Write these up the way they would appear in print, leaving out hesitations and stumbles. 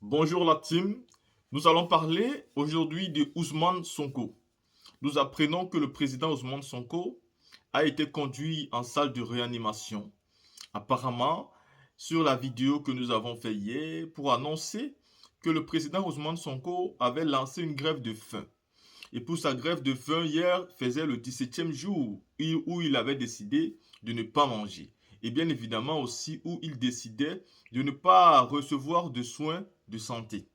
Bonjour la team, nous allons parler aujourd'hui de Ousmane Sonko. Nous apprenons que le président Ousmane Sonko a été conduit en salle de réanimation. Apparemment, sur la vidéo que nous avons fait hier pour annoncer que le président Ousmane Sonko avait lancé une grève de faim. Et pour sa grève de faim, hier faisait le 17e jour où il avait décidé de ne pas manger. Et bien évidemment aussi où il décidait de ne pas recevoir de soins de santé.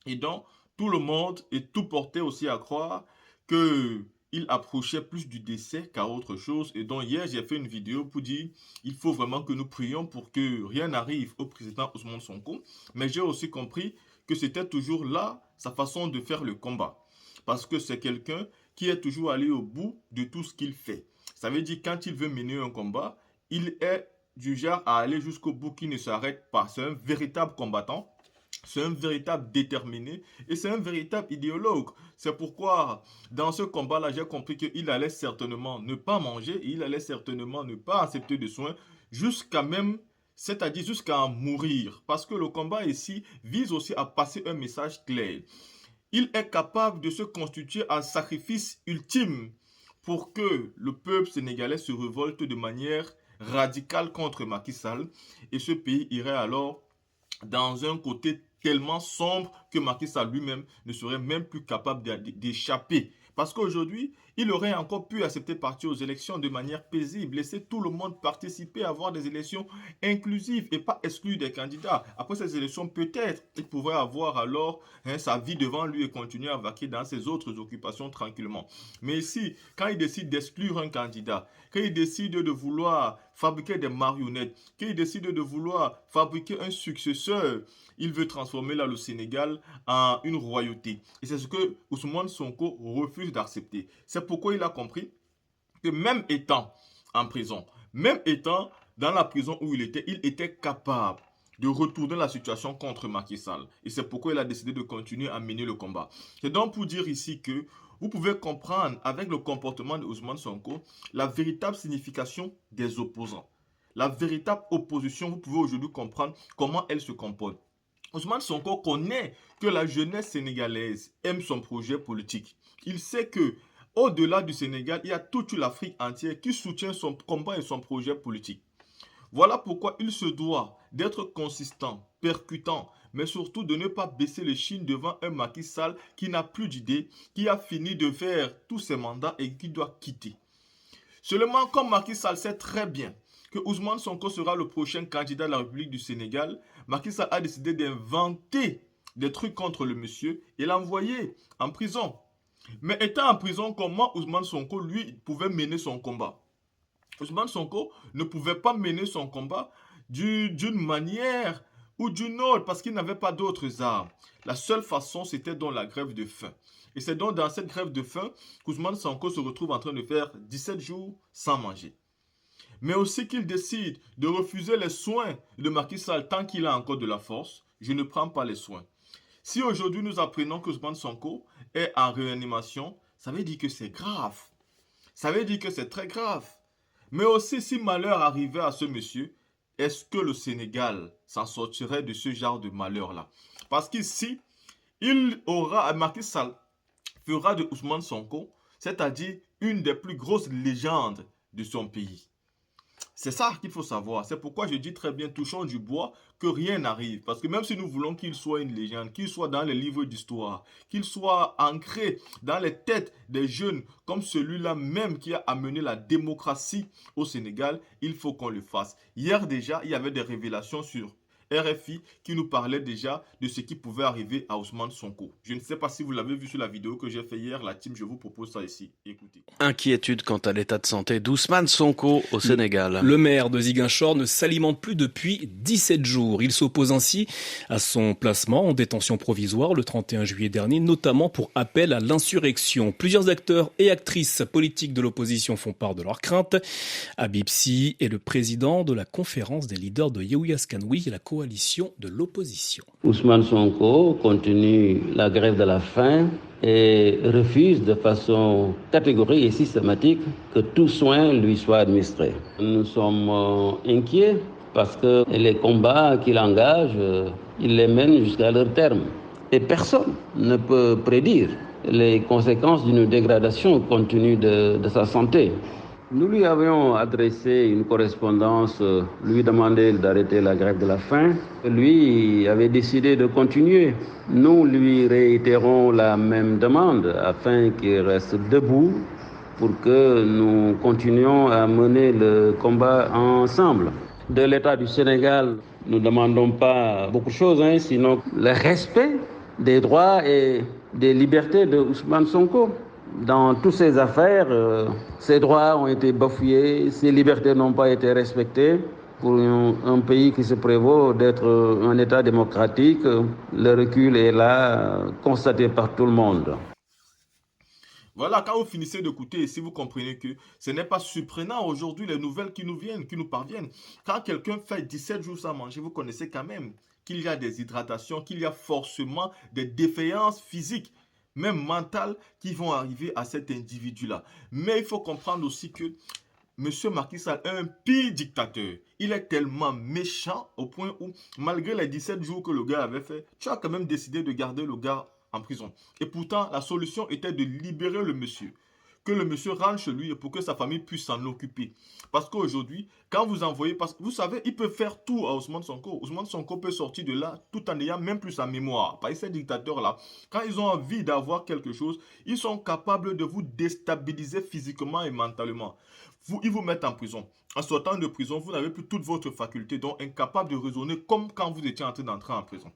Et donc, tout le monde et tout portait aussi à croire qu'il approchait plus du décès qu'à autre chose. Et donc, hier, j'ai fait une vidéo pour dire il faut vraiment que nous prions pour que rien n'arrive au président Ousmane Sonko. Mais j'ai aussi compris que c'était toujours là sa façon de faire le combat. Parce que c'est quelqu'un qui est toujours allé au bout de tout ce qu'il fait. Ça veut dire quand il veut mener un combat, il est du genre à aller jusqu'au bout, qui ne s'arrête pas. C'est un véritable combattant. C'est un véritable déterminé et c'est un véritable idéologue. C'est pourquoi, dans ce combat-là, j'ai compris qu'il allait certainement ne pas manger et il allait certainement ne pas accepter de soins jusqu'à même, c'est-à-dire jusqu'à en mourir. Parce que le combat ici vise aussi à passer un message clair. Il est capable de se constituer un sacrifice ultime pour que le peuple sénégalais se révolte de manière radicale contre Macky Sall et ce pays irait alors dans un côté tellement sombre que Macky Sall lui-même ne serait même plus capable d'échapper. Parce qu'aujourd'hui, il aurait encore pu accepter partir aux élections de manière paisible, laisser tout le monde participer, avoir des élections inclusives et pas exclure des candidats. Après ces élections, peut-être, il pourrait avoir alors sa vie devant lui et continuer à vaquer dans ses autres occupations tranquillement. Mais ici, quand il décide d'exclure un candidat, quand il décide de vouloir fabriquer des marionnettes, quand il décide de vouloir fabriquer un successeur, il veut transformer là le Sénégal en une royauté. Et c'est ce que Ousmane Sonko refuse d'accepter. C'est pourquoi il a compris que même étant en prison, même étant dans la prison où il était capable de retourner la situation contre Macky Sall. Et c'est pourquoi il a décidé de continuer à mener le combat. C'est donc pour dire ici que vous pouvez comprendre avec le comportement de Ousmane Sonko la véritable signification des opposants. La véritable opposition, vous pouvez aujourd'hui comprendre comment elle se comporte. Ousmane Sonko connaît que la jeunesse sénégalaise aime son projet politique. Il sait que au-delà du Sénégal, il y a toute l'Afrique entière qui soutient son combat et son projet politique. Voilà pourquoi il se doit d'être consistant, percutant, mais surtout de ne pas baisser les chines devant un Macky Sall qui n'a plus d'idées, qui a fini de faire tous ses mandats et qui doit quitter. Seulement, comme Macky Sall sait très bien que Ousmane Sonko sera le prochain candidat de la République du Sénégal, Macky Sall a décidé d'inventer des trucs contre le monsieur et l'envoyer en prison. Mais étant en prison, comment Ousmane Sonko, lui, pouvait mener son combat? Ousmane Sonko ne pouvait pas mener son combat d'une manière ou d'une autre parce qu'il n'avait pas d'autres armes. La seule façon, c'était dans la grève de faim. Et c'est donc dans cette grève de faim qu'Ousmane Sonko se retrouve en train de faire 17 jours sans manger. Mais aussi qu'il décide de refuser les soins de Macky Sall tant qu'il a encore de la force, je ne prends pas les soins. Si aujourd'hui nous apprenons que Ousmane Sonko est en réanimation, ça veut dire que c'est grave. Ça veut dire que c'est très grave. Mais aussi, si malheur arrivait à ce monsieur, est-ce que le Sénégal s'en sortirait de ce genre de malheur-là? Parce qu'ici, Macky Sall fera de Ousmane Sonko, c'est-à-dire une des plus grosses légendes de son pays. C'est ça qu'il faut savoir. C'est pourquoi je dis très bien, touchons du bois, que rien n'arrive. Parce que même si nous voulons qu'il soit une légende, qu'il soit dans les livres d'histoire, qu'il soit ancré dans les têtes des jeunes, comme celui-là même qui a amené la démocratie au Sénégal, il faut qu'on le fasse. Hier déjà, il y avait des révélations sur RFI qui nous parlait déjà de ce qui pouvait arriver à Ousmane Sonko. Je ne sais pas si vous l'avez vu sur la vidéo que j'ai fait hier, la team, je vous propose ça ici. Écoutez. Inquiétude quant à l'état de santé d'Ousmane Sonko au Sénégal. Le maire de Ziguinchor ne s'alimente plus depuis 17 jours. Il s'oppose ainsi à son placement en détention provisoire le 31 juillet dernier, notamment pour appel à l'insurrection. Plusieurs acteurs et actrices politiques de l'opposition font part de leurs craintes. Habib Sy est le président de la conférence des leaders de Yewwi Askan Wi, la coalition de l'opposition. Ousmane Sonko continue la grève de la faim et refuse de façon catégorique et systématique que tout soin lui soit administré. Nous sommes inquiets parce que les combats qu'il engage, il les mène jusqu'à leur terme. Et personne ne peut prédire les conséquences d'une dégradation continue de sa santé. Nous lui avions adressé une correspondance, lui demandant d'arrêter la grève de la faim. Lui avait décidé de continuer. Nous lui réitérons la même demande afin qu'il reste debout pour que nous continuions à mener le combat ensemble. De l'État du Sénégal, nous ne demandons pas beaucoup de choses, sinon le respect des droits et des libertés de Ousmane Sonko. Dans toutes ces affaires, ces droits ont été bafoués, ces libertés n'ont pas été respectées. Pour un pays qui se prévaut d'être un État démocratique, le recul est là, constaté par tout le monde. Voilà, quand vous finissez d'écouter, si vous comprenez que ce n'est pas surprenant aujourd'hui les nouvelles qui nous viennent, qui nous parviennent. Quand quelqu'un fait 17 jours sans manger, vous connaissez quand même qu'il y a des hydratations, qu'il y a forcément des défaillances physiques, même mentales, qui vont arriver à cet individu-là. Mais il faut comprendre aussi que Monsieur Macky Sall est un pire dictateur. Il est tellement méchant au point où, malgré les 17 jours que le gars avait fait, tu as quand même décidé de garder le gars en prison. Et pourtant, la solution était de libérer le monsieur. Que le monsieur rentre chez lui et pour que sa famille puisse s'en occuper. Parce qu'aujourd'hui, quand vous envoyez, parce que vous savez, il peut faire tout à Ousmane Sonko. Ousmane Sonko peut sortir de là tout en n'ayant même plus sa mémoire. Parce que ces dictateurs-là, quand ils ont envie d'avoir quelque chose, ils sont capables de vous déstabiliser physiquement et mentalement. Ils vous mettent en prison. En sortant de prison, vous n'avez plus toute votre faculté, donc incapable de raisonner comme quand vous étiez en train d'entrer en prison.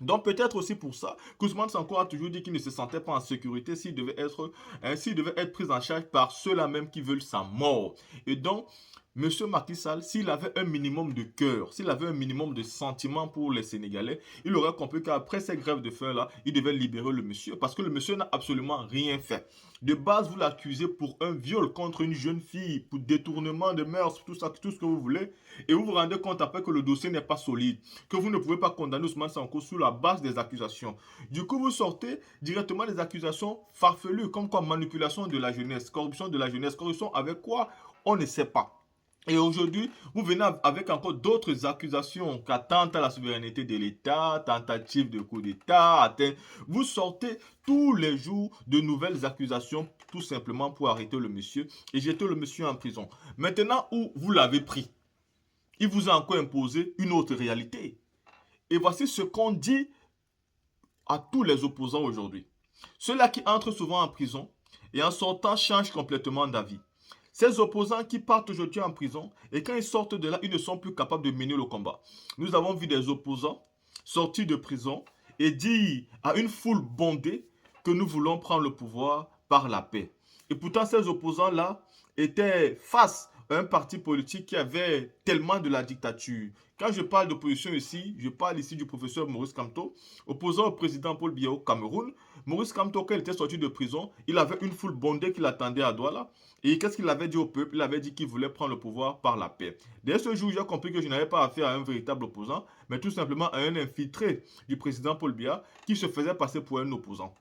Donc peut-être aussi pour ça qu'Ousmane Sonko a toujours dit qu'il ne se sentait pas en sécurité s'il devait être pris en charge par ceux-là même qui veulent sa mort. Et donc, Monsieur Macky Sall, s'il avait un minimum de cœur, s'il avait un minimum de sentiment pour les Sénégalais, il aurait compris qu'après ces grèves de faim-là, il devait libérer le monsieur parce que le monsieur n'a absolument rien fait. De base, vous l'accusez pour un viol contre une jeune fille, pour détournement de mœurs, tout ça, tout ce que vous voulez, et vous vous rendez compte après que le dossier n'est pas solide, que vous ne pouvez pas condamner Ousmane Sonko sur la base des accusations. Du coup, vous sortez directement des accusations farfelues, comme quoi manipulation de la jeunesse, corruption avec quoi on ne sait pas. Et aujourd'hui, vous venez avec encore d'autres accusations qu'atteinte à la souveraineté de l'État, tentative de coup d'État, vous sortez tous les jours de nouvelles accusations tout simplement pour arrêter le monsieur et jeter le monsieur en prison. Maintenant où vous l'avez pris, il vous a encore imposé une autre réalité. Et voici ce qu'on dit à tous les opposants aujourd'hui. Ceux-là qui entrent souvent en prison et en sortant changent complètement d'avis. Ces opposants qui partent aujourd'hui en prison et quand ils sortent de là, ils ne sont plus capables de mener le combat. Nous avons vu des opposants sortir de prison et dire à une foule bondée que nous voulons prendre le pouvoir par la paix. Et pourtant, ces opposants-là étaient face à un parti politique qui avait tellement de la dictature. Quand je parle d'opposition ici, je parle ici du professeur Maurice Kamto, opposant au président Paul Biya au Cameroun. Maurice Kamto, quand il était sorti de prison, il avait une foule bondée qui l'attendait à Douala. Et qu'est-ce qu'il avait dit au peuple? Il avait dit qu'il voulait prendre le pouvoir par la paix. Dès ce jour, j'ai compris que je n'avais pas affaire à un véritable opposant, mais tout simplement à un infiltré du président Paul Biya qui se faisait passer pour un opposant.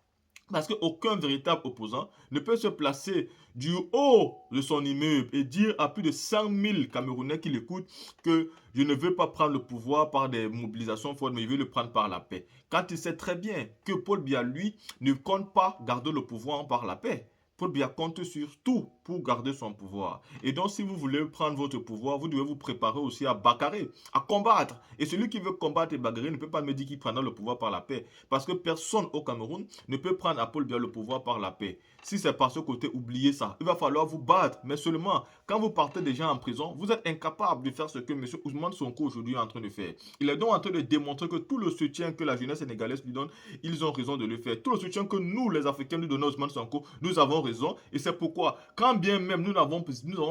Parce qu'aucun véritable opposant ne peut se placer du haut de son immeuble et dire à plus de 100 000 Camerounais qui l'écoutent que je ne veux pas prendre le pouvoir par des mobilisations fortes, mais je veux le prendre par la paix. Quand il sait très bien que Paul Biya, lui, ne compte pas garder le pouvoir par la paix. Paul Biya compte sur tout pour garder son pouvoir. Et donc, si vous voulez prendre votre pouvoir, vous devez vous préparer aussi à bagarrer, à combattre. Et celui qui veut combattre et bagarrer ne peut pas me dire qu'il prendra le pouvoir par la paix. Parce que personne au Cameroun ne peut prendre à Paul Biya le pouvoir par la paix. Si c'est par ce côté, oubliez ça. Il va falloir vous battre. Mais seulement, quand vous partez déjà en prison, vous êtes incapable de faire ce que M. Ousmane Sonko aujourd'hui est en train de faire. Il est donc en train de démontrer que tout le soutien que la jeunesse sénégalaise lui donne, ils ont raison de le faire. Tout le soutien que nous, les Africains, nous donnons à Ousmane Sonko, nous avons raison. Et c'est pourquoi, quand bien même nous n'avons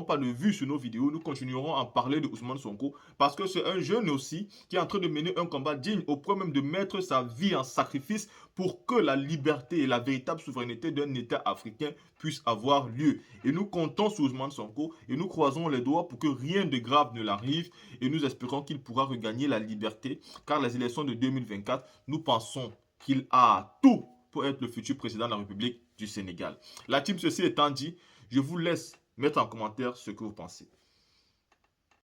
pas de vues sur nos vidéos, nous continuerons à parler de Ousmane Sonko parce que c'est un jeune aussi qui est en train de mener un combat digne au point même de mettre sa vie en sacrifice pour que la liberté et la véritable souveraineté d'un État africain puissent avoir lieu. Et nous comptons sur Ousmane Sonko et nous croisons les doigts pour que rien de grave ne l'arrive et nous espérons qu'il pourra regagner la liberté car les élections de 2024, nous pensons qu'il a tout pour être le futur président de la République du Sénégal. La team, ceci étant dit, je vous laisse mettre en commentaire ce que vous pensez.